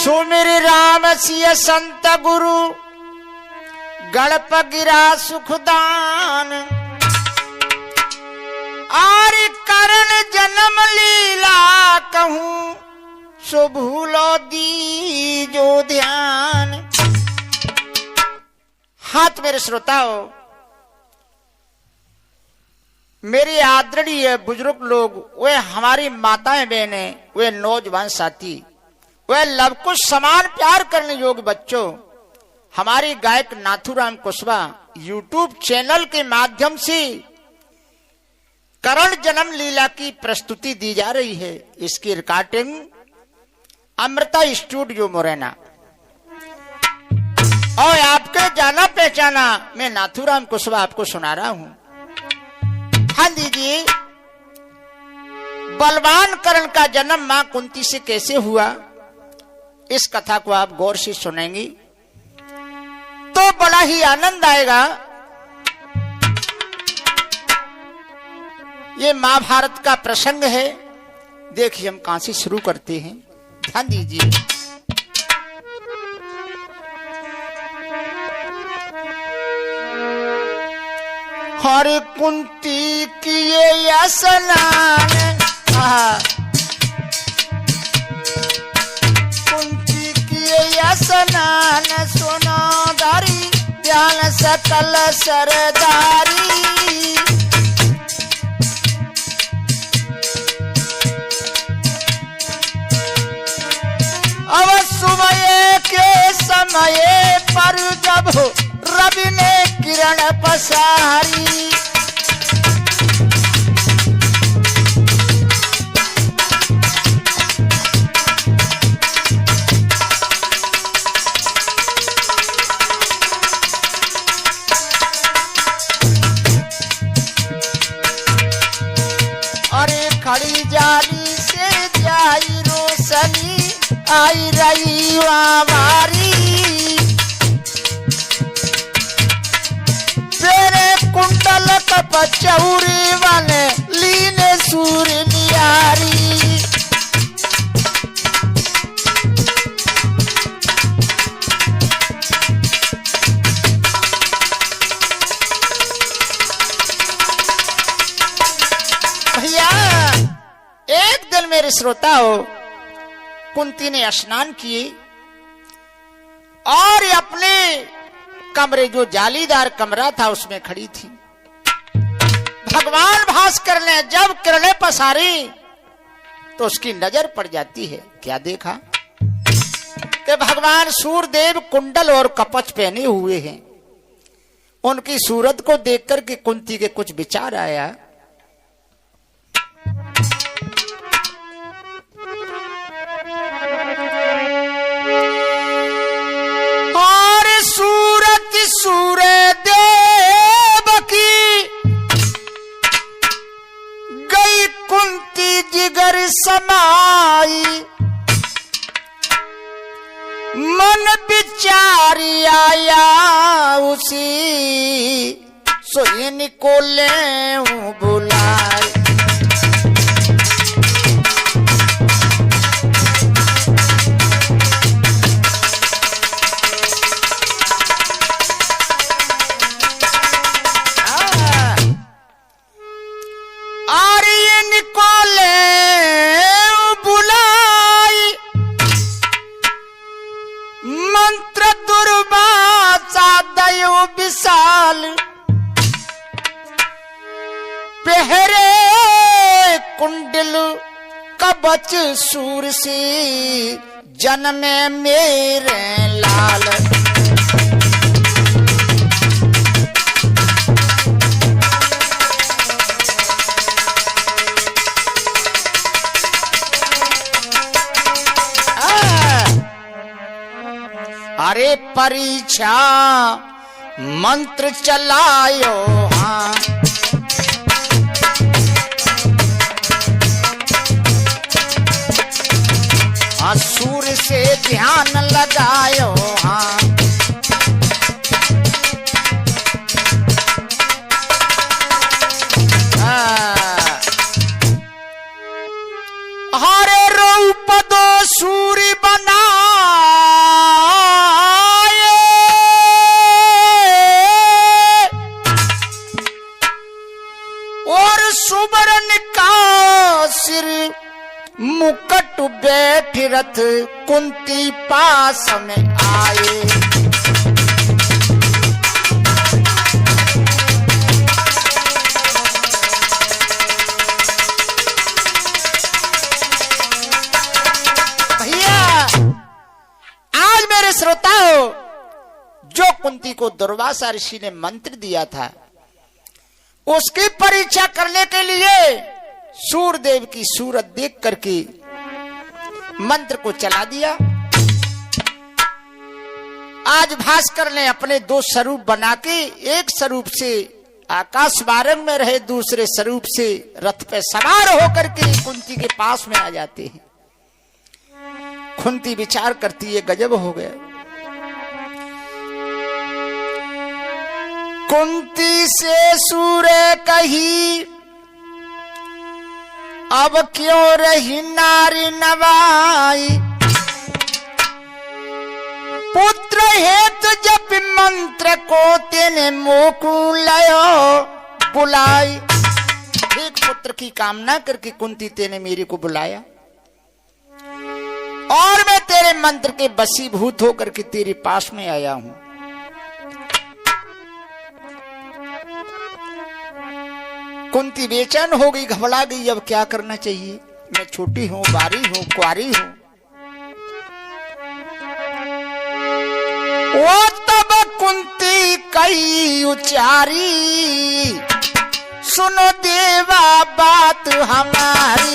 सुमिर राम सिय संत गुरु गणप गिरा सुखदान। आर करण जन्म लीला कहूं सो भूलो दीजो ध्यान। हाथ मेरे श्रोताओं, मेरे आदरणीय बुजुर्ग लोग, वे हमारी माताएं बहनें, वे नौजवान साथी, वे लव कुश समान प्यार करने योग्य बच्चों, हमारी गायक नाथूराम कुशवाहा यूट्यूब चैनल के माध्यम से करण जन्म लीला की प्रस्तुति दी जा रही है। इसकी रिकॉर्डिंग अमृता स्टूडियो मुरैना। और आपके जाना पहचाना मैं नाथूराम कुशवाहा आपको सुना रहा हूं। हाँ दीजिए, बलवान करण का जन्म मां कुंती से कैसे हुआ, इस कथा को आप गौर से सुनेंगी तो बड़ा ही आनंद आएगा। ये महाभारत का प्रसंग है। देखिए हम कहां से शुरू करते हैं, ध्यान दीजिए। हर कुंती किए स्नान, कुंती किए स्नान, सोनादारी ध्यान सकल सरदारी। अब सुबह के समय पर जब रवि ने किरण पसारी, अरे खड़ी जाली से जाई रोशनी, आई रही हमारी। तेरे कुंडल कप चौरी वाले लीने सूर्य नियारी। भैया एक दिन मेरे श्रोता हो, कुंती ने स्नान किए और अपने कमरे, जो जालीदार कमरा था, उसमें खड़ी थी। भगवान भास्कर ने जब किरणें पसारी तो उसकी नजर पड़ जाती है। क्या देखा कि भगवान सूर्यदेव कुंडल और कपच पहने हुए हैं। उनकी सूरत को देखकर के कुंती के कुछ विचार आया। सूर्य देव की गई कुंती जिगर समाई, मन विचारी आया उसी, सो इनको ले बुलाए। मंत्र दुर्वासा दयो विशाल, पहरे कुंडल कवच सूर से, जन्मे मेरे लाल। अरे परीक्षा मंत्र चलायो, हाँ असुर से ध्यान लगायो, हाँ हरे रूप दो सूर्य बना मुकुट बैठ रथ कुंती पास में आए। भैया आज मेरे श्रोताओं, जो कुंती को दुर्वासा ऋषि ने मंत्र दिया था, उसकी परीक्षा करने के लिए सूरदेव की सूरत देख करके मंत्र को चला दिया। आज भास्कर ने अपने दो स्वरूप बना के, एक स्वरूप से आकाश मार्ग में रहे, दूसरे स्वरूप से रथ पे सवार होकर के कुंती के पास में आ जाते हैं। कुंती विचार करती है, गजब हो गया। कुंती से सूर्य कही, अब क्यों रही नारी नवाई। पुत्र हेतु जप मंत्र को तेने मोकू लयो बुलाई। एक पुत्र की कामना करके कुंती तेने मेरे को बुलाया और मैं तेरे मंत्र के वशीभूत होकर के तेरे पास में आया हूं। कुंती बेचैन हो गई, घबरा गई, अब क्या करना चाहिए। मैं छोटी हूं, बारी हूं, कुआरी हूं। वो तब कुंती कई उचारी, सुनो देवा बात हमारी।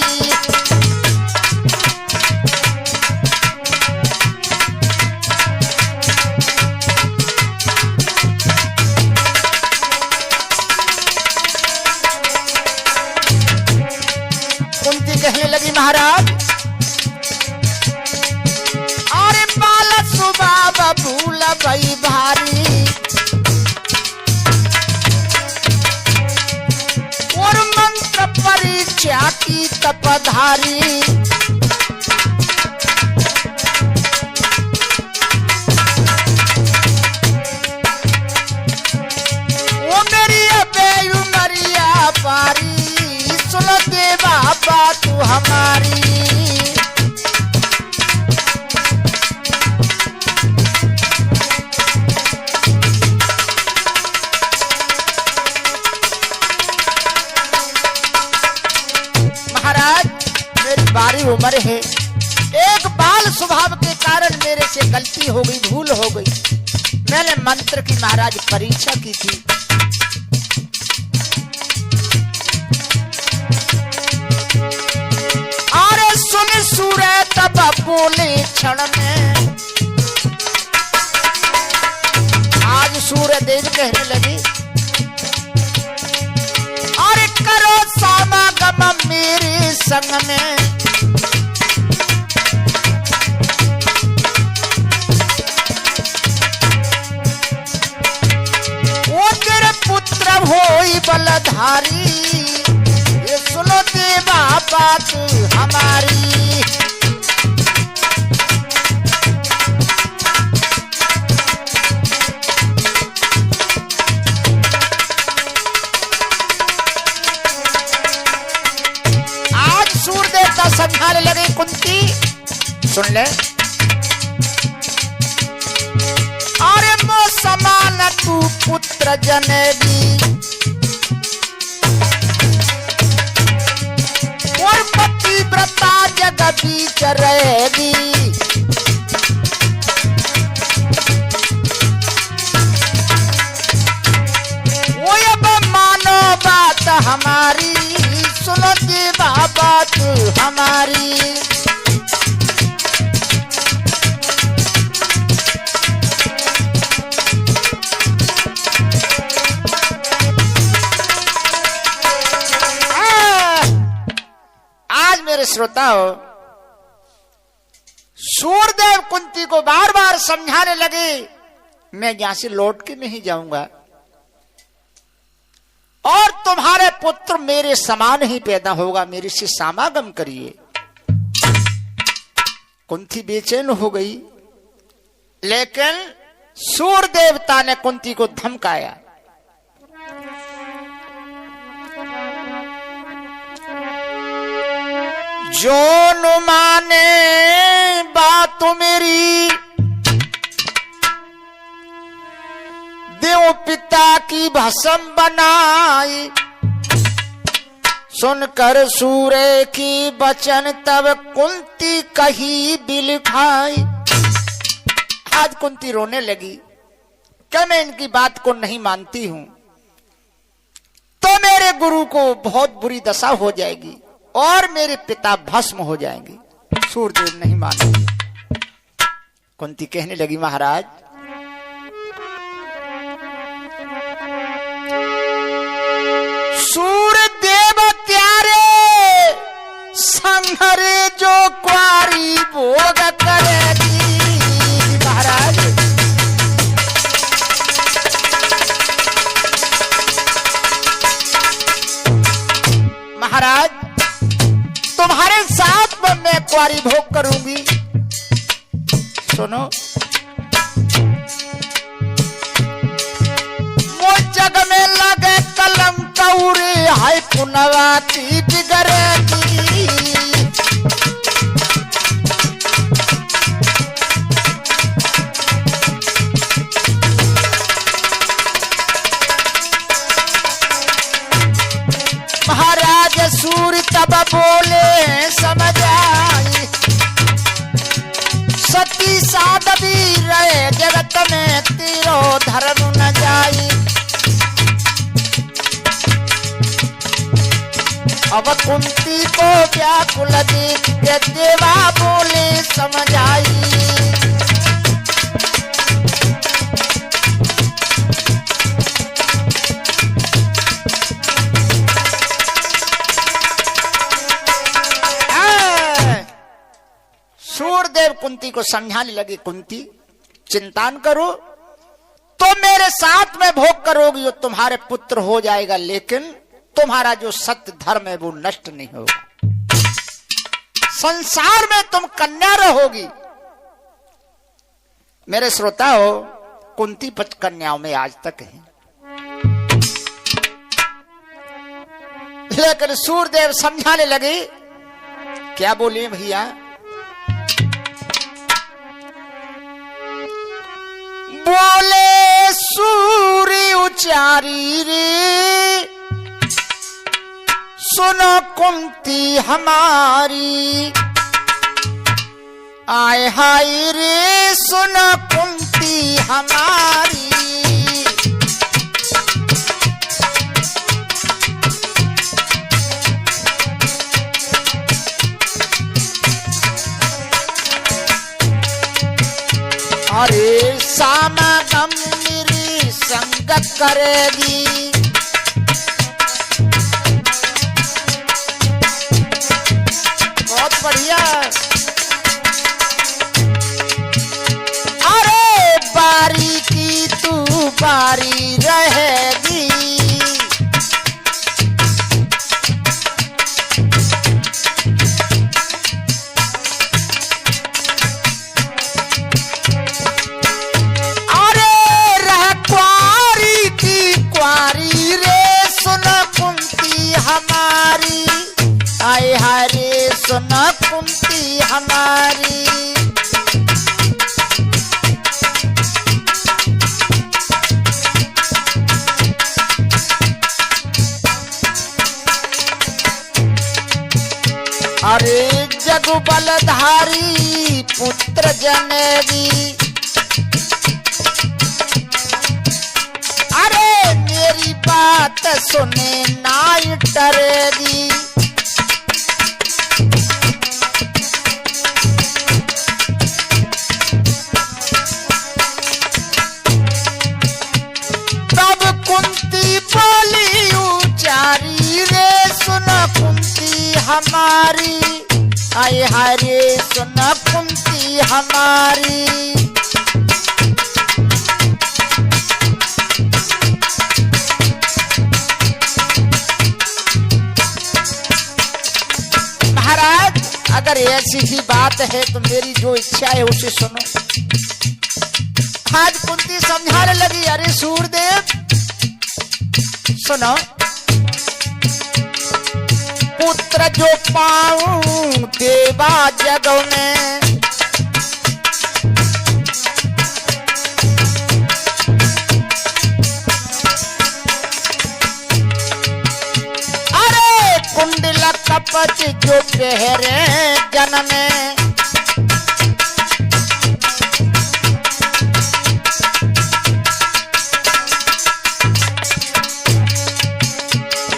कहने लगी, महाराज अरे बाल सुबह भूल भई भारी, और मंत्र परीक्षा की तपधारी। वो मेरी बेउमरिया पारी, सुनो देवा बात हमारी। महाराज मेरी बारी उम्र है, एक बाल स्वभाव के कारण मेरे से गलती हो गई, भूल हो गई। मैंने मंत्र की महाराज परीक्षा की थी। सुन सूर्य तब बोले क्षण में, आज सूर्य देव कहने लगे, अरे करो समागम मेरे संग में। वो तेरे पुत्र होई बलधारी, ये सुनो देवा बात हमारी। आज सूरदेवता समझाने लगे, कुंती सुन ले, अरे मो समान तू पुत्र जनेगी, और पतिव्रता जग बीच रहेगी। वो अब मानो बात हमारी, सुनो देवा बात हमारी। आज मेरे श्रोताओं, सूरदेव कुंती को बार बार समझाने लगे, मैं यहां से लौट के नहीं जाऊंगा और तुम्हारे पुत्र मेरे समान ही पैदा होगा, मेरे से समागम करिए। कुंती बेचैन हो गई, लेकिन सूर्य देवता ने कुंती को धमकाया। जो न माने बात मेरी, देव पिता की भस्म बनाई। सुनकर सूर्य की वचन तब कुंती कही बिल खाई। आज कुंती रोने लगी कि मैं इनकी बात को नहीं मानती हूं तो मेरे गुरु को बहुत बुरी दशा हो जाएगी और मेरे पिता भस्म हो जाएंगे। सूर्यदेव नहीं मानेंगे। कुंती कहने लगी महाराज सूर्यदेव त्यारे संहरे जो क्वारी भोग करेगी। महाराज महाराज तुम्हारे साथ में मैं क्वारी भोग करूंगी। सुनो वो जग में लगे कलम कौरे हाय पुनवाती बिगड़ेगी। महाराज सूर्य तब बोले समझ आई, सती साधवी रहे जगत में तीरो धर्म न जाई। अब कुंती को व्याकुल देख के देवा बोले समझ आई। सूर्यदेव कुंती को समझाने लगे कुंती चिंता न करो, तो मेरे साथ में भोग करोगी वो तुम्हारे पुत्र हो जाएगा, लेकिन तुम्हारा जो सत्य धर्म है वो नष्ट नहीं होगा। संसार में तुम कन्या रहोगी। मेरे श्रोता हो कुंती 5 कन्याओं में आज तक है, लेकिन सूर्यदेव समझाने लगे। क्या बोलिए भैया बोले सूर्य उचारी रे सुनो कुंती हमारी। आय हाय रे सुनो कुंती हमारी। अरे सामागम मेरी संगत करेगी। बहुत बढ़िया। अरे बारी की तू बारी रहेगी। हमारी आए हरे सुना कुंती हमारी। अरे जग बलधारी पुत्र जनेगी। अरे मेरी बात सुने नाई डरेगी। तब कुंती बोली उचारी रे सुना कुंती हमारी। आए हरे सुना कुंती हमारी। अगर ऐसी ही बात है तो मेरी जो इच्छा है उसे सुनो। आज कुंती समझाने लगी। अरे सूर्यदेव सुनो, पुत्र जो पाऊं पहरे जनमे।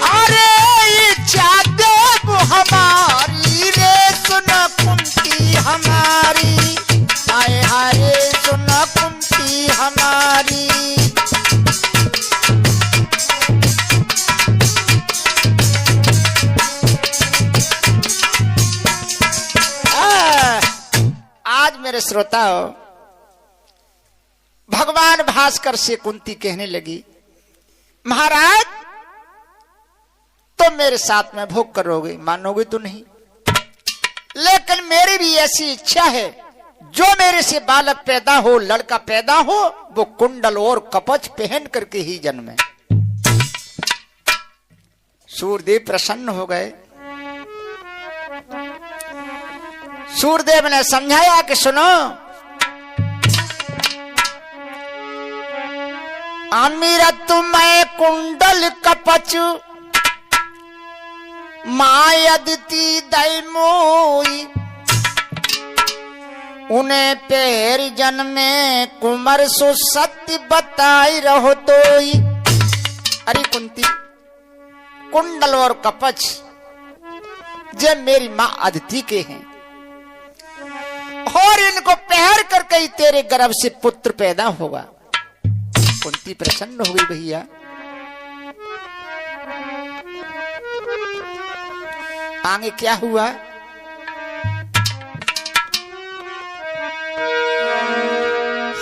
अरे इच्छा देव हमारी रे सुन कुंती हमारी, हाय हाय सुन कुंती हमारी। आज मेरे श्रोताओ, भगवान भास्कर से कुंती कहने लगी, महाराज तुम मेरे साथ में भोग करोगे, मानोगे तो नहीं, लेकिन मेरी भी ऐसी इच्छा है, जो मेरे से बालक पैदा हो, लड़का पैदा हो, वो कुंडल और कवच पहन करके ही जन्मे। सूरदेव प्रसन्न हो गए। सूरदेव ने समझाया कि सुनो, अमीरत मैं कुंडल कपच मायदती दैमोई, उन्हें पैर जन्मे कुमर सो सत्य बताई रहो तोई। अरे कुंती, कुंडल और कपच जब मेरी मां अदिति के हैं और इनको पहर करके ही तेरे गर्भ से पुत्र पैदा होगा। कुंती प्रसन्न हो गई। भैया आगे क्या हुआ?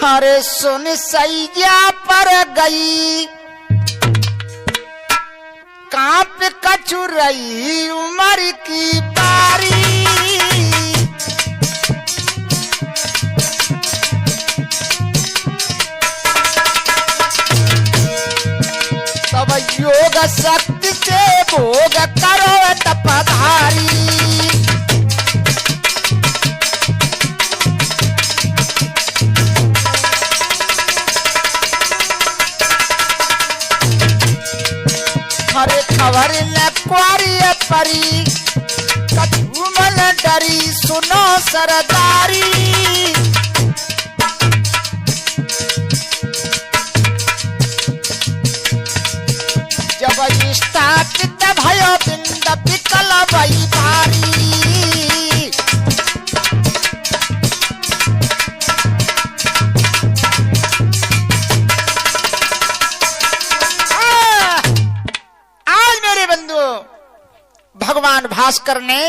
अरे सुन सैया पर गई कांप कचुरई उमर की बारी, तब योग शक्ति से भोग करो तपधारी। हरे खबर न क्वारी परी कछुमल डरी, सुनो सरदारी। जब इष्टा चित्त भयो बिंद पिकल भई भारी, आज मेरे बंधु भगवान भास्कर ने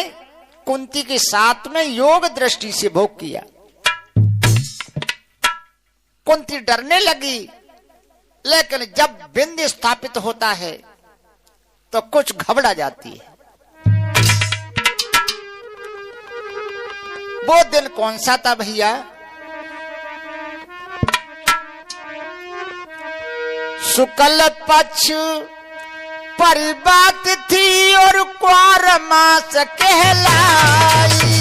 कुंती के साथ में योग दृष्टि से भोग किया। कुंती डरने लगी, लेकिन जब बिंद स्थापित होता है तो कुछ घबरा जाती है। वो दिन कौन सा था भैया? शुक्ल पक्ष परिबात थी और क्वार मास कहलाई,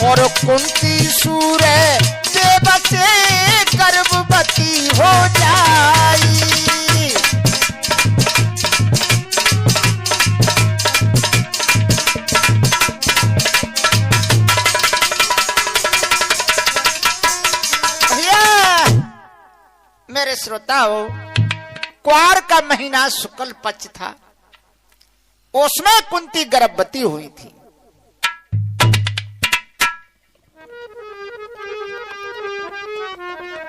और कुंती सूर्य देव से गर्भवती हो जाई। भैया मेरे श्रोताओं, क्वार का महीना शुक्ल पक्ष था, उसमें कुंती गर्भवती हुई थी।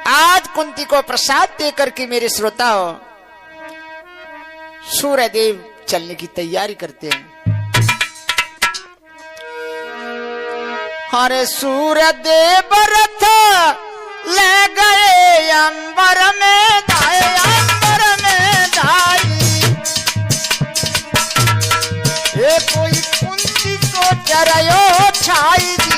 आज कुंती को प्रसाद देकर के मेरे श्रोताओं, सूर्यदेव चलने की तैयारी करते हैं। हरे सूर्यदेव रथ ले गए अंबर में धाए, अंबर में धाई। ये कोई कुंती को चरयो छाई दी,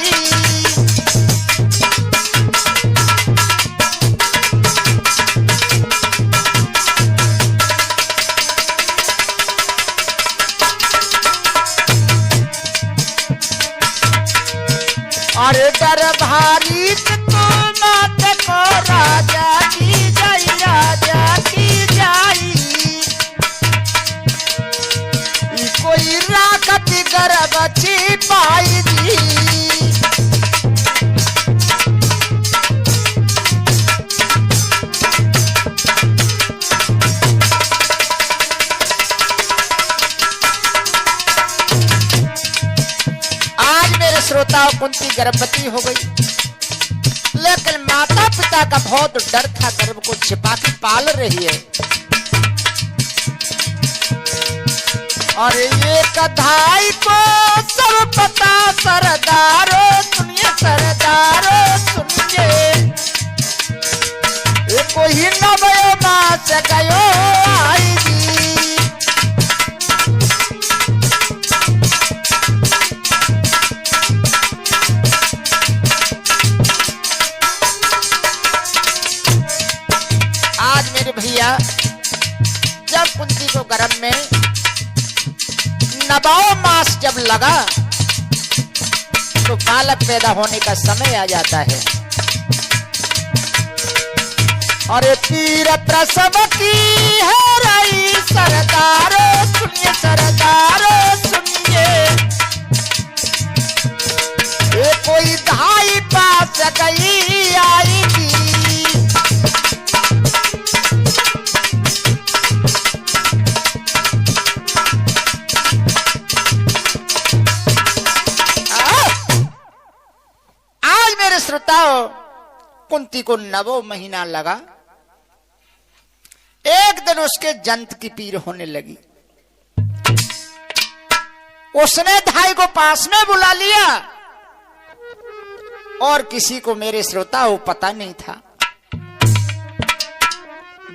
अरे डर भारी तो मात को राजा की जैया बताओ कुंती गर्भवती हो गई, लेकिन माता पिता का बहुत डर था, गर्भ को छिपा के पाल रही है। और ये कधाई को सब पता, सरदारो सुनिए, सरदारो सुनिए, कोई नवयो मास गयो आएगी। आज मेरे भैया जब कुंती को गर्भ में नवाओं मास जब लगा तो बालक पैदा होने का समय आ जाता है। और पीर प्रसव की है रही, सरदारो सुनिए, सरदारो सुनिए, ये कोई धाई पास गई आएगी। आज मेरे श्रोताओं, कुंती को 9 महीना लगा। एक दिन उसके जंत की पीर होने लगी। उसने धाई को पास में बुला लिया और किसी को मेरे श्रोताओं पता नहीं था।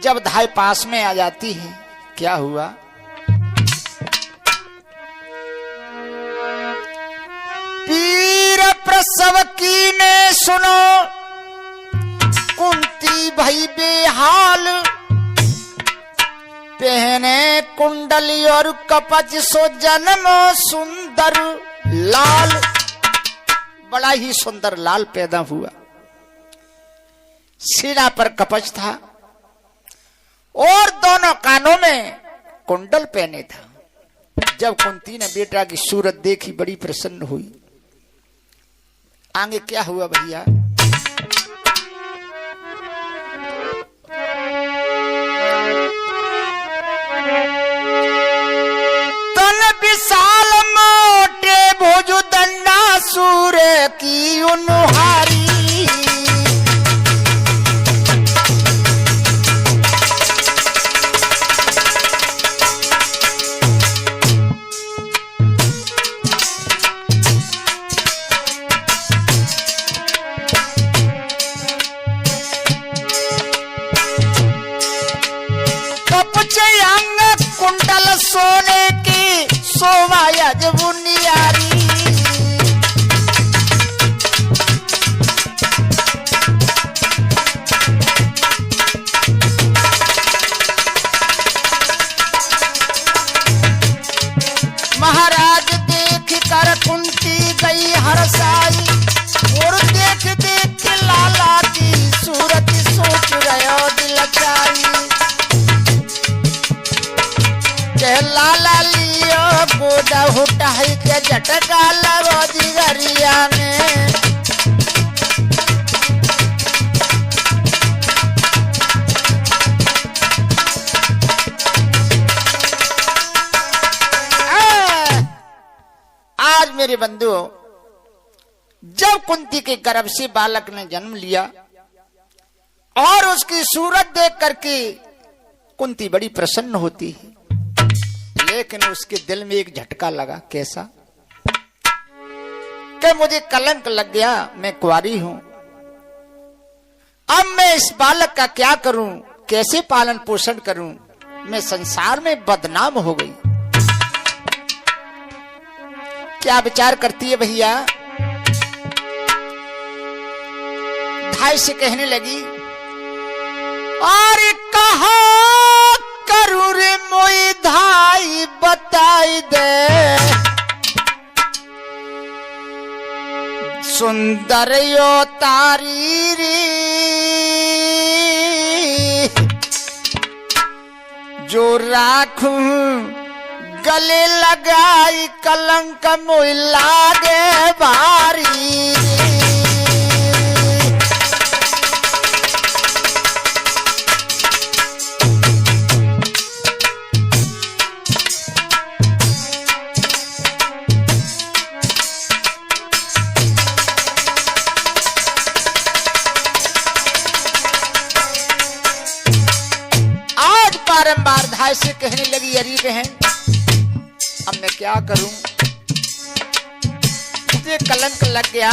जब धाई पास में आ जाती है, क्या हुआ? पीर प्रसव की ने सुनो, कुंती भई बेहाल, पहने कुंडली और कपच, सो जन्मो सुंदर लाल। बड़ा ही सुंदर लाल पैदा हुआ। सीना पर कपच था और दोनों कानों में कुंडल पहने था। जब कुंती ने बेटा की सूरत देखी, बड़ी प्रसन्न हुई। आगे क्या हुआ भैया? विशाल मोटे भुजु दंडा, सूर्य की उन्हारी, कपचे अंग कुंडल सोने की, सोमाया जबुनियारी, महाराज देख कर कुंती गई हरसाई, और देख देख लाला की सूरत, सोच रहे दिल चाई। लाला लियो गोदा उठाई के झटका लगो जिगरिया में, आज मेरे बंधुओं, जब कुंती के गर्भ से बालक ने जन्म लिया और उसकी सूरत देख करके कुंती बड़ी प्रसन्न होती है, लेकिन उसके दिल में एक झटका लगा। कैसा? कि मुझे कलंक लग गया, मैं कुंवारी हूं, अब मैं इस बालक का क्या करूं, कैसे पालन पोषण करूं, मैं संसार में बदनाम हो गई। क्या विचार करती है भैया? धाई से कहने लगी, और कहा करूं रे मोई धाई बताई दे, सुंदर यो तारी रे, जो राखूं गले लगाई, कलंक मोई लागे भारी रे। बारंबार धाय से कहने लगी, अरे बहन अब मैं क्या करूं, मुझे कलंक लग गया।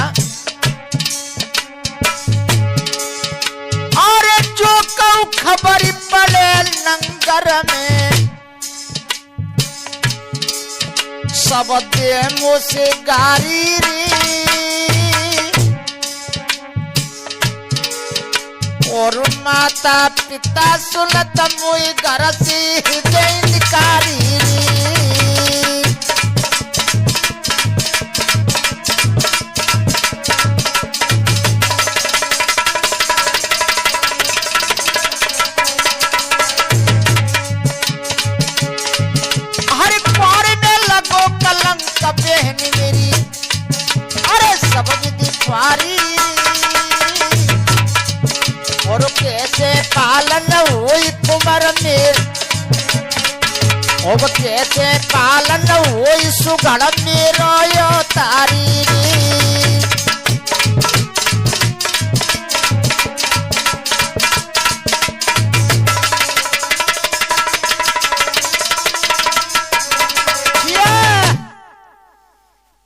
और जो कहूं खबर पड़े नंगर में, सब दे मुझसे गारी रे। और माता पिता सुनत मुई घर से हृदय निकारी रे। हर पार में लगो कलंक बहन मेरी, अरे सब विधि पारी। और कैसे पालन हुई कुमार में, और कैसे पालन हुई सुगढ़ मेरो यो तारी रे।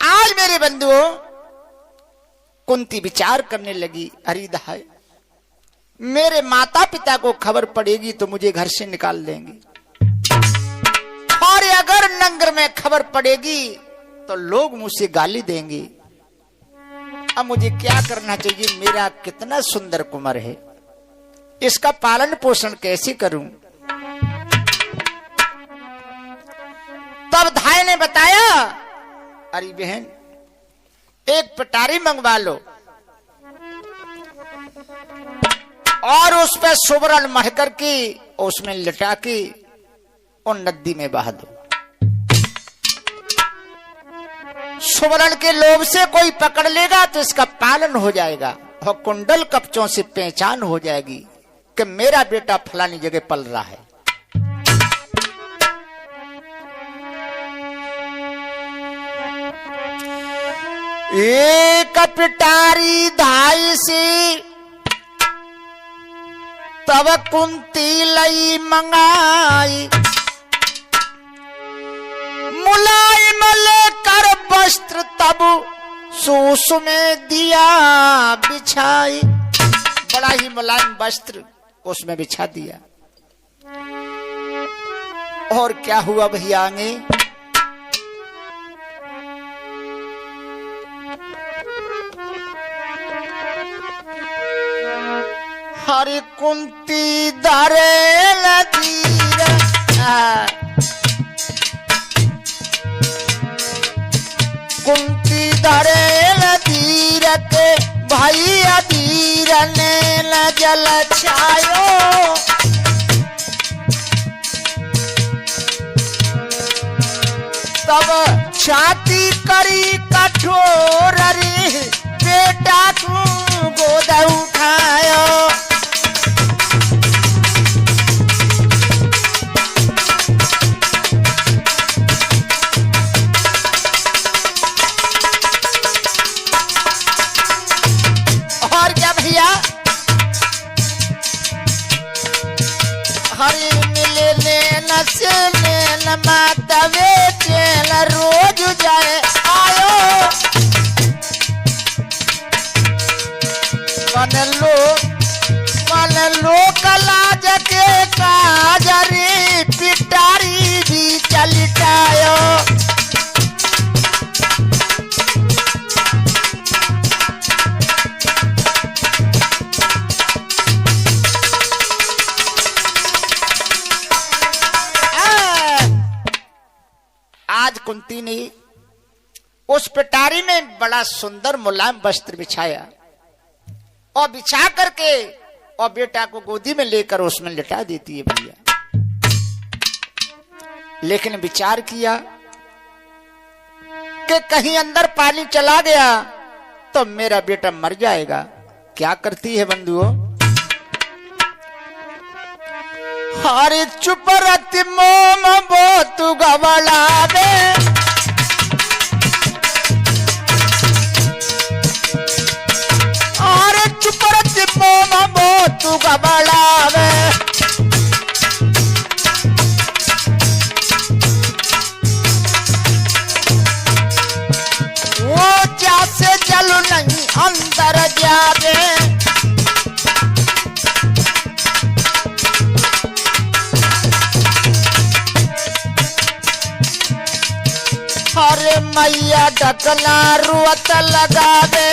आज मेरे बंधुओं कुंती विचार करने लगी, अरे दाई मेरे माता पिता को खबर पड़ेगी तो मुझे घर से निकाल देंगे, और अगर नंगर में खबर पड़ेगी तो लोग मुझसे गाली देंगे। अब मुझे क्या करना चाहिए, मेरा कितना सुंदर कुमार है, इसका पालन पोषण कैसे करूं। तब धाय ने बताया, अरे बहन एक पटारी मंगवा लो और उस पर सुवर्ण मढ़ करके उसमें लिटा के और नदी में बहा दो। सुवर्ण के लोभ से कोई पकड़ लेगा तो इसका पालन हो जाएगा और कुंडल कपचों से पहचान हो जाएगी कि मेरा बेटा फलानी जगह पल रहा है। एक पिटारी धाई से तब कुंती लई मंगाई, मुलायम लेकर वस्त्र तब सूस में दिया बिछाई। बड़ा ही मुलायम वस्त्र उसमें बिछा दिया। और क्या हुआ भैया आगे, हरि कुंती दरेल धीर, कुंती दरेल धीर के भैया धीर ने न जल छायो। तब छाती करी कठोर रे, बेटा को गोद उठायो। हरि मिले नशे में न माता बेचेल रोज जाए आयो। मन लो कलाज के काज रे, पिटारी भी चलिटायो। आज कुंती ने उस पिटारी में बड़ा सुंदर मुलायम वस्त्र बिछाया और बिछा करके और बेटा को गोदी में लेकर उसमें लिटा देती है भैया। लेकिन विचार किया कि कहीं अंदर पानी चला गया तो मेरा बेटा मर जाएगा। क्या करती है बंधुओं, हरे चुप रति मोम बो तू गवड़ावे, अरे चुप रति मोम बो तू गवड़ावे। मैया ढकना रुअत लगावे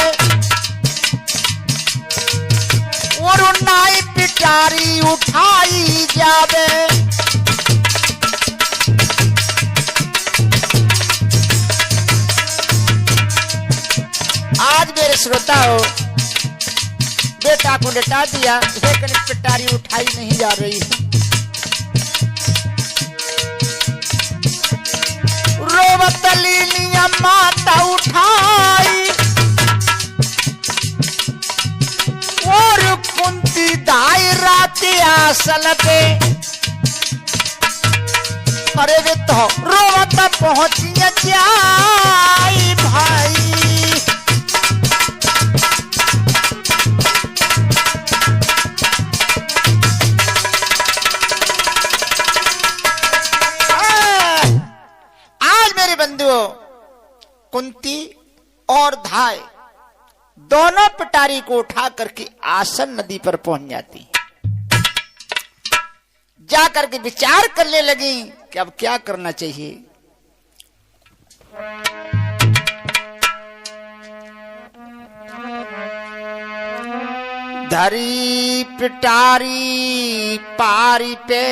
और नाई पिटारी उठाई जावे। आज मेरे श्रोता हो, बेटा को लेटा दिया लेकिन पिटारी उठाई नहीं जा रही है। रोवत लीलिया माता उठाई और कुंती दाई राती आसन पे। अरे वे तो रोवत पहुंची जाई भाई। बंधुओं, कुंती और धाय दोनों पिटारी को उठा करके आसन नदी पर पहुंच जाती, जाकर के विचार करने लगी कि अब क्या करना चाहिए। धरी पिटारी पारी पे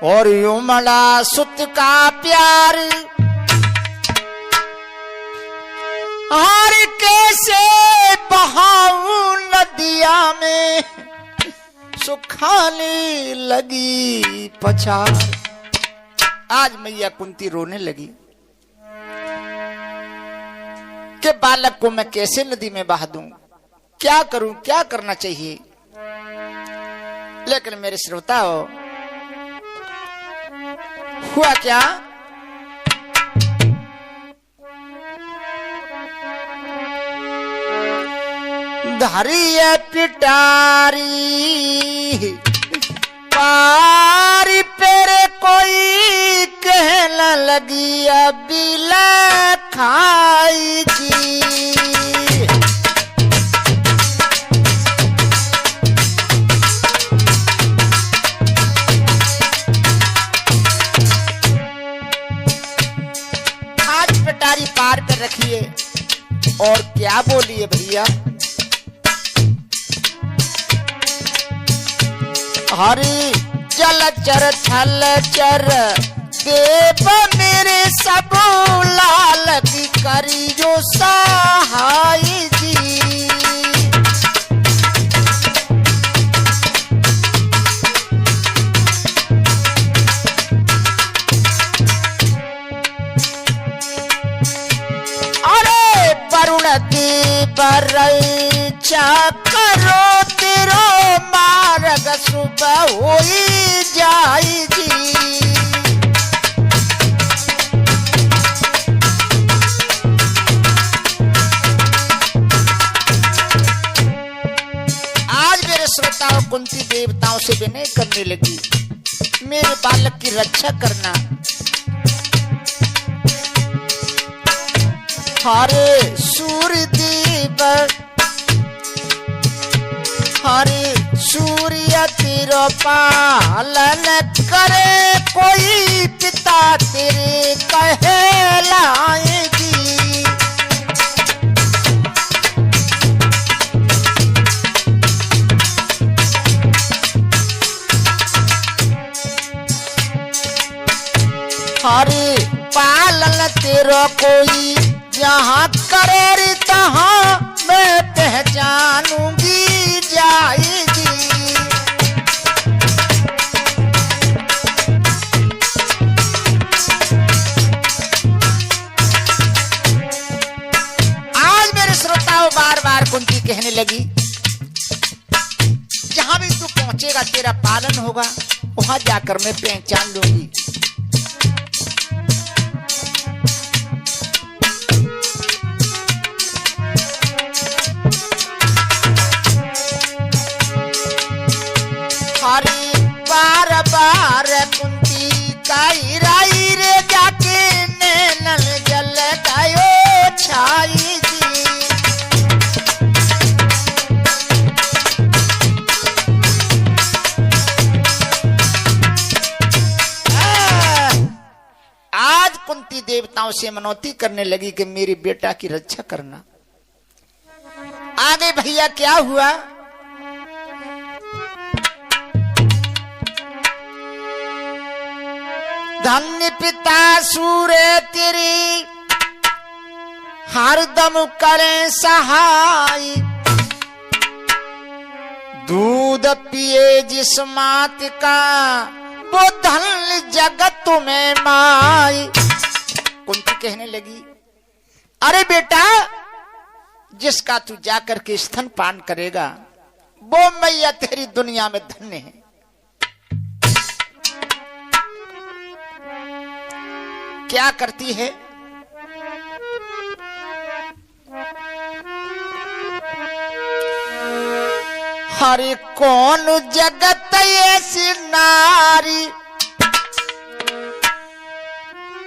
और युमला सुत का प्यार, हर कैसे बहाऊं नदिया में सुखाने लगी पछाड़। आज मैया कुंती रोने लगी कि बालक को मैं कैसे नदी में बहा दूं, क्या करूं, क्या करना चाहिए। लेकिन मेरे श्रोताओ, हुआ क्या? धरी पिटारी पारी पेरे कोई कहने लगी अबीला खाई जी। पार कर रखिए और क्या बोलिए भैया। हरि जलचर थलचर देव मेरे सब लाल की करी जो सहाय जी। बरचा करो तेरो मार्ग सुबह होई जाई जी। आज मेरे श्रोताओं, कुंती देवताओं से विनय करने लगी, मेरे बालक की रक्षा करना। हरे सूर्य देव, हरे सूर्य तेरा पालन करे, कोई पिता तेरे कहलाएगी। हरे पालन तेरा कोई जहाँ करे तहाँ मैं पहचानूंगी जाएगी। आज मेरे श्रोताओं, बार बार कुंती कहने लगी, जहां भी तू पहुंचेगा तेरा पालन होगा, वहां जाकर मैं पहचान लूंगी। बार बार कुंती काई राई रे जाके नैनल जल गायो छाई जी। कुंती देवताओं से मनौती करने लगी कि मेरी बेटा की रक्षा करना। आगे भैया क्या हुआ, धन्य पिता सूर्य तेरी हरदम करे सहाय, दूध पिए जिस मात का वो धन जगत में माई। कुंती कहने लगी, अरे बेटा जिसका तू जाकर के स्तन पान करेगा वो मैया तेरी दुनिया में धन्य है। क्या करती है, हरे कौन जगत ऐसी नारी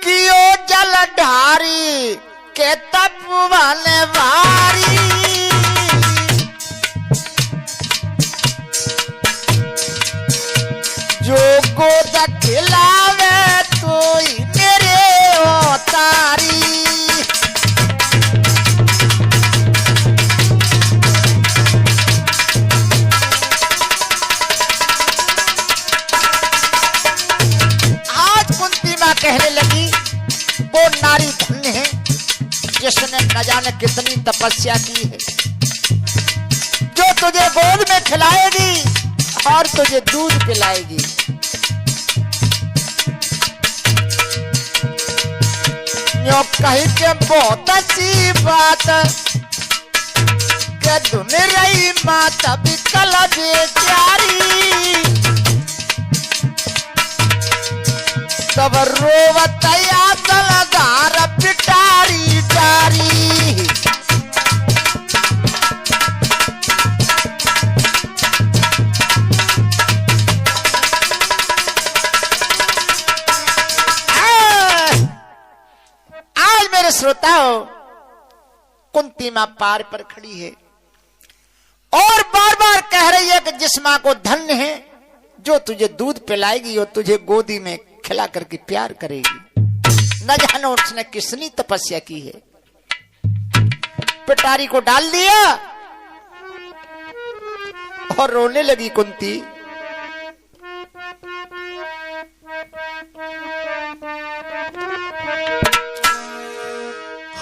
कियो जल ढारी के तपवन वारी, जो गोद खिलावे तो ही मेरे अवतारी। कहने लगी वो नारी धन्य है जिसने न जाने कितनी तपस्या की है, जो तुझे गोद में खिलाएगी और तुझे दूध पिलाएगी। यो कही के बहुत सी बात के धुन रही माता भी कल बेचारी, तब रोवतया दलदार पिटारी डारी। आज मेरे श्रोताओं, कुंती मां पार पर खड़ी है और बार बार कह रही है कि जिस मां को धन्य है जो तुझे दूध पिलाएगी और तुझे गोदी में खिला करके प्यार करेगी। न जानो उसने किसनी तपस्या की है। पिटारी को डाल दिया और रोने लगी कुंती।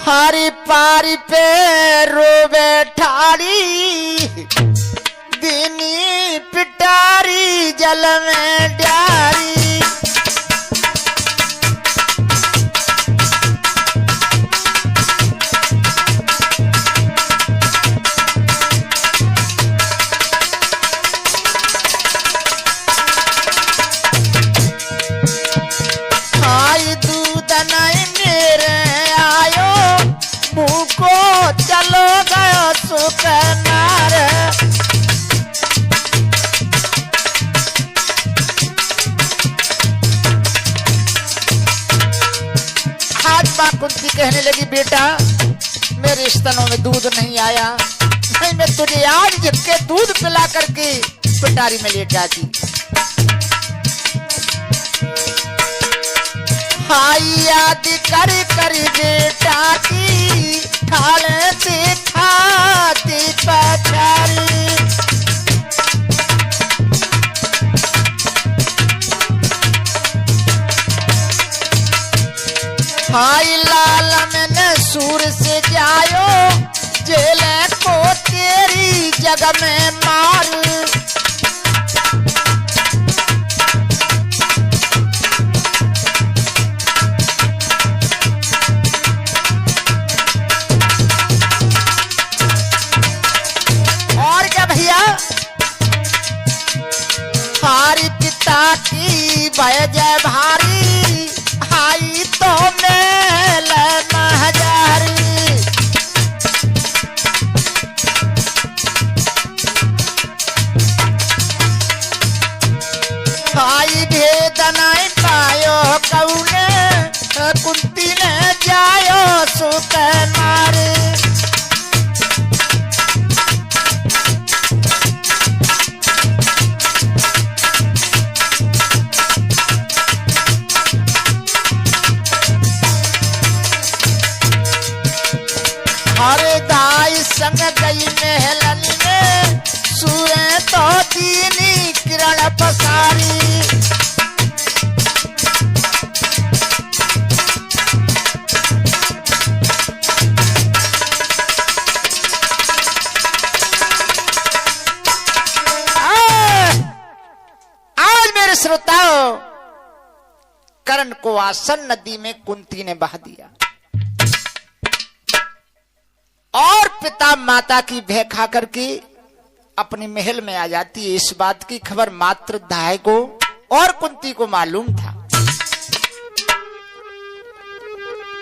हारी पारी पे रोवे ठाड़ी, दीनी पिटारी जल में डारी। चलो गयो सुकनार, आज मां कुंती कहने लगी बेटा मेरे स्तनों में दूध नहीं आया, नहीं मैं तुझे आज जिसके दूध पिला करके पिटारी में लेट जाती। हाई याद कर कर बेटा की खाले से खाती पछारी। हाई लाल मैंने सूर से जायो जेल को तेरी जग में मार। हारी पिता की भय जय भारी, आई तो मेल महजारी। आई भेद नहीं पायो कौने, कुंती ने जायो सुत मारे। संग गई महलन में, सूए तो दीनी किरण पसारी। आज मेरे श्रोताओ, कर्ण को आसन नदी में कुंती ने बहा दिया और पिता माता की भय खा करके अपने महल में आ जाती है। इस बात की खबर मात्र दाय को और कुंती को मालूम था।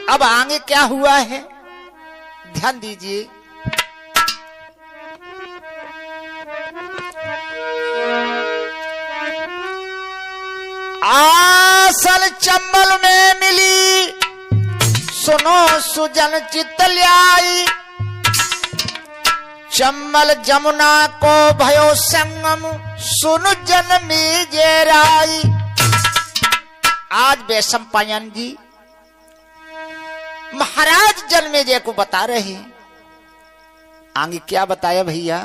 अब आगे क्या हुआ है, ध्यान दीजिए। आसल चंबल में मिली, सुनो सुजन चितल्याई, चंबल जमुना को भयो संगम, सुन जन्मी जेराई। आज वैशंपायन जी महाराज जन्मेजय को बता रहे हैं। आगे क्या बताया भैया,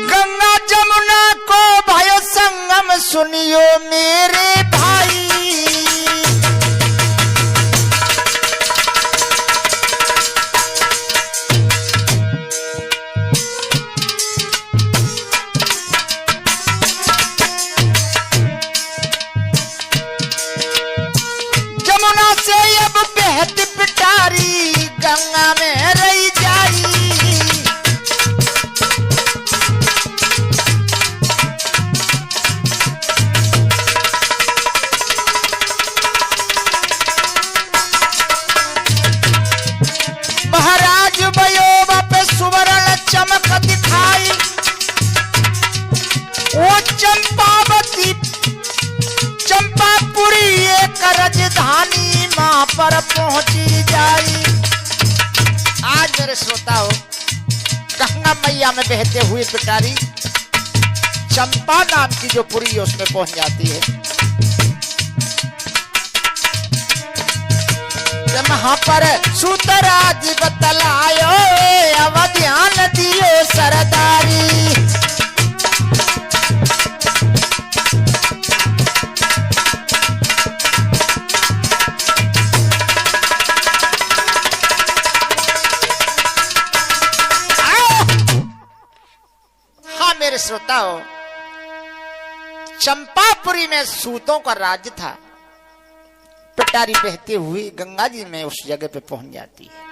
गंगा जमुना को भयो संगम, सुनियो मेरे भाई। जमुना से अब बहती पिटारी, गंगा में रही जाई। महाराज वयोवा पे सुवर्ण चमक दिखाई, वो चंपावती चंपापुरी एक राजधानी मां पर पहुंची जाई। आज मेरे श्रोताओं, गंगा मैया में बहते हुए पिटारी चंपा नाम की जो पुरी है उसमें पहुंच जाती है। वहां पर सूतराज बतलायो, अब ध्यान दियो सरदारी। हाँ मेरे श्रोताओ, चंपापुरी में सूतों का राज्य था। पिटारी बहते हुए गंगा जी में उस जगह पे पहुंच जाती है।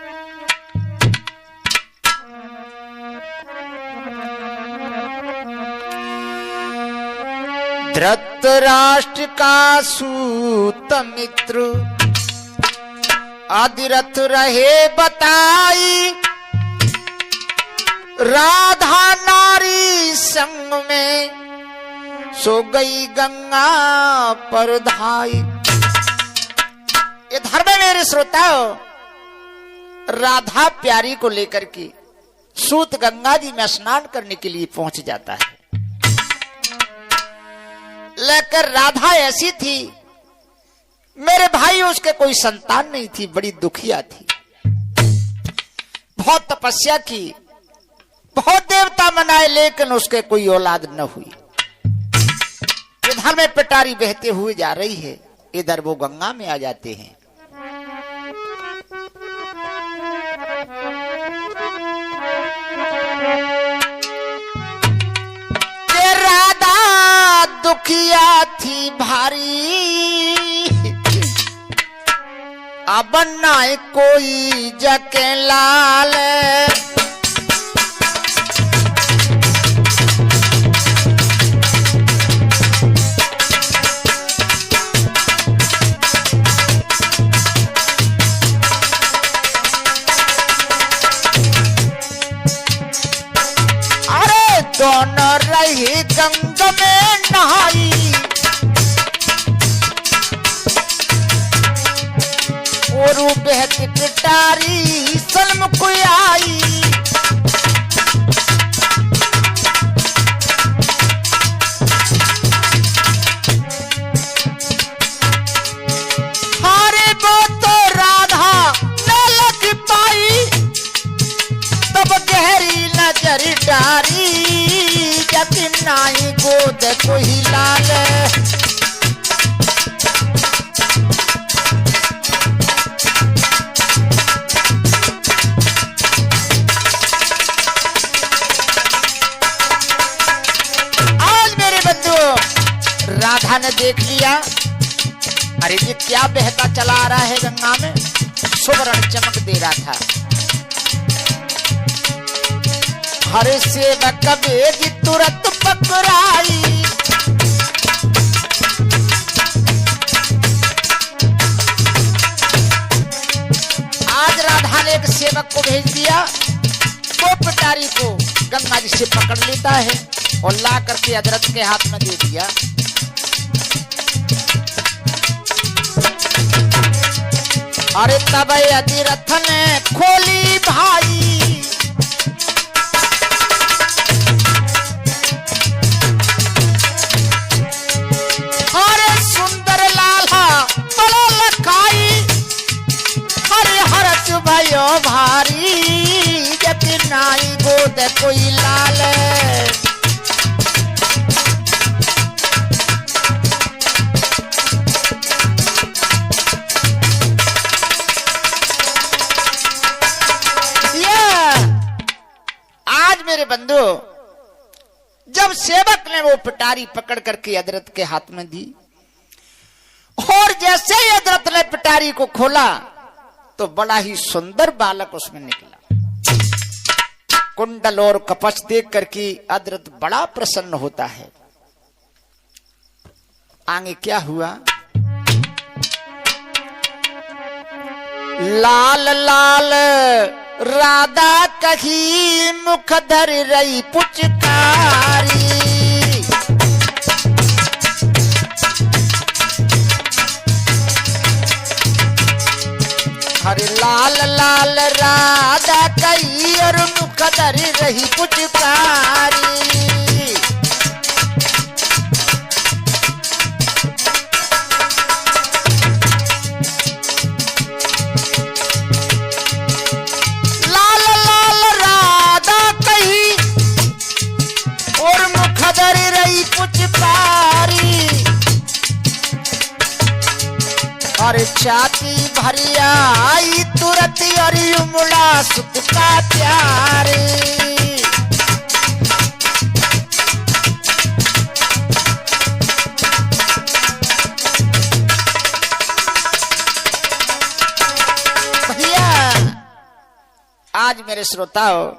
धृतराष्ट्र का सूत मित्र, अधिरथ रहे बताई, राधा नारी संग में सो गई गंगा पर धाई। इधर में मेरे श्रोताओ, राधा प्यारी को लेकर के सूत गंगा जी में स्नान करने के लिए पहुंच जाता है। लेकर राधा ऐसी थी, मेरे भाई उसके कोई संतान नहीं थी, बड़ी दुखिया थी। बहुत तपस्या की, बहुत देवता मनाए, लेकिन उसके कोई औलाद न हुई। इधर में पिटारी बहते हुए जा रही है, इधर वो गंगा में आ जाते हैं। राधा दुखिया थी भारी, अब ना कोई जके लाल। दोनों रही गंगा में नहाई, और बहती पिटारी सलम को आई। हारे बहुत कि नाई गोद कोई लाल। आज मेरे बंधु राधा ने देख लिया, अरे ये क्या बहता चला आ रहा है गंगा में, सुवर्ण चमक दे रहा था। हरे सेवक वेदी तुरंत पकड़ाई, आज राधा ने एक सेवक को भेज दिया, वो पिटारी को गंगा जी से पकड़ लेता है और ला करके हजरत के हाथ में दे दिया। अरे तब अधिरथ ने खोली भाई, अरे सुंदर लाला बड़ा लखाई, हरे हरच भयो भारी, जति नाई गोद कोई लाल। मेरे बंधु जब सेवक ने वो पिटारी पकड़ करके हजरत के हाथ में दी और जैसे ही हजरत ने पिटारी को खोला तो बड़ा ही सुंदर बालक उसमें निकला। कुंडल और कपच देख करके हजरत बड़ा प्रसन्न होता है। आगे क्या हुआ, लाल लाल राधा कही मुख धर रही पुचकारी, हरे लाल लाल राधा कही और मुख धर रही पुचकारी। और छाती भरिया आई तुरंत और उमड़ा सुत का प्यार। भैया आज मेरे श्रोताओं,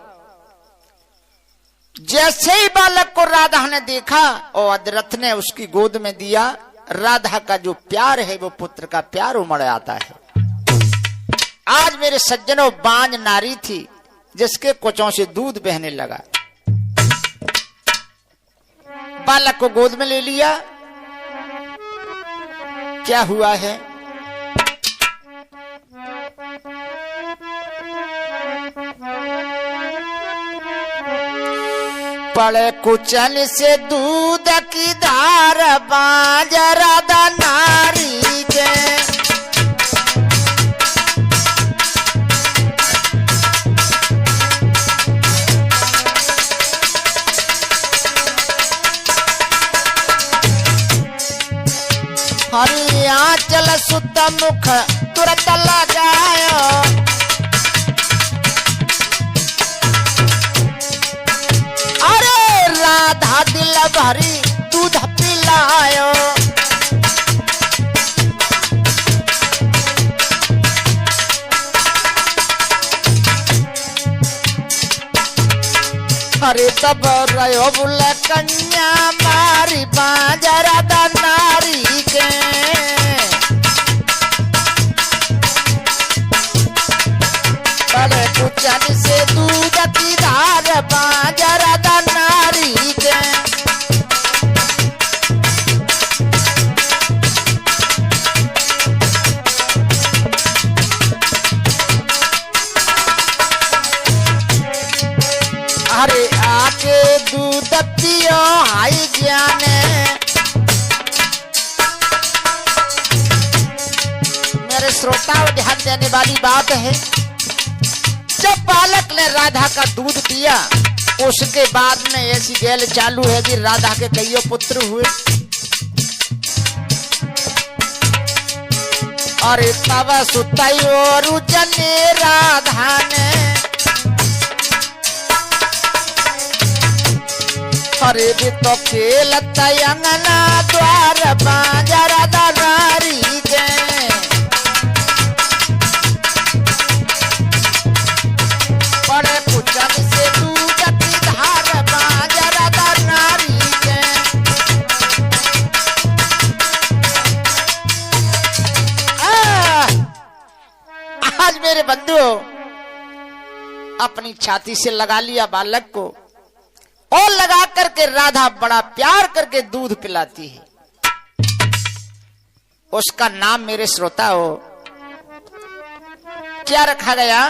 जैसे ही बालक को राधा ने देखा और अदरथ ने उसकी गोद में दिया, राधा का जो प्यार है वो पुत्र का प्यार उमड़ आता है। आज मेरे सज्जनों, बांझ नारी थी जिसके कोचों से दूध बहने लगा, बालक को गोद में ले लिया। क्या हुआ है, पड़े कुचन से दूध की धार बांझ राधा नारी के, हरी आंचल सुत मुख तुरंत लगायो, राधा दिल भरी दूध पिलायो, अरे तब रहो बुल कन्या मारी बांझ राधा नारी के, बड़े कुचन से दूध की धार बांझ राधा नारी के, अरे आके दूध पियो आई ज्ञाने। मेरे श्रोताओं, ध्यान देने वाली बात है, जब बालक ने राधा का दूध पिया उसके बाद में ऐसी गैल चालू है जी, राधा के कईयों पुत्र हुए। अरे तब सुतई और जने राधा ने, अरे भी तो खेलत अंगना द्वार बाजा राधा नारी के। बड़े पूजन से दूध की धार बाजा राधा नारी के। आज मेरे बंधु अपनी छाती से लगा लिया बालक को और लगा करके राधा बड़ा प्यार करके दूध पिलाती है। उसका नाम मेरे श्रोता हो क्या रखा गया?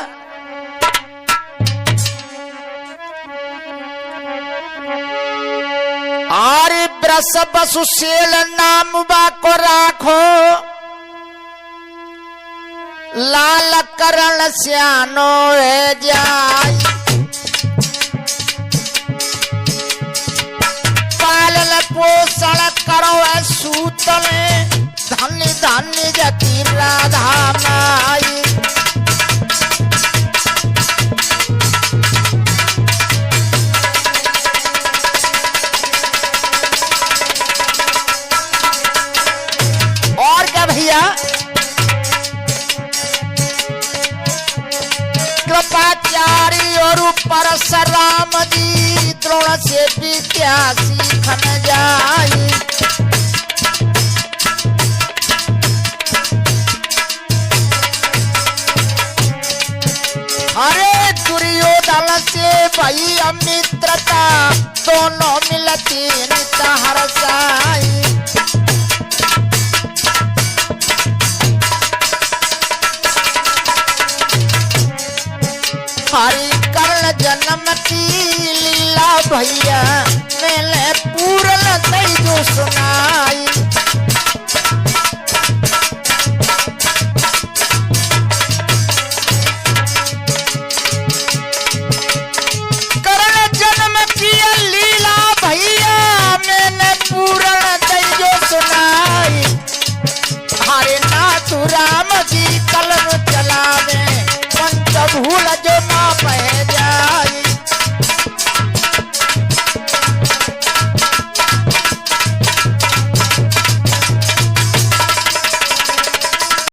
आरे ब्रस बसुशेल नाम बा को राखो, लाल करण श्यानो है जाई। पालन पोषण करो सूतल, धन्य धन्य जति राधा माई। और क्या भैया? कृपाचारी और परशुराम जी द्रोण से विद्या सीखन जाई। अरे दुर्योधन से भई अमित्रता, दोनों मिलती नित हर्षाई। हरि कर्ण जन्म की लीला भैया, मैंने पूर्ण जो सुनाई।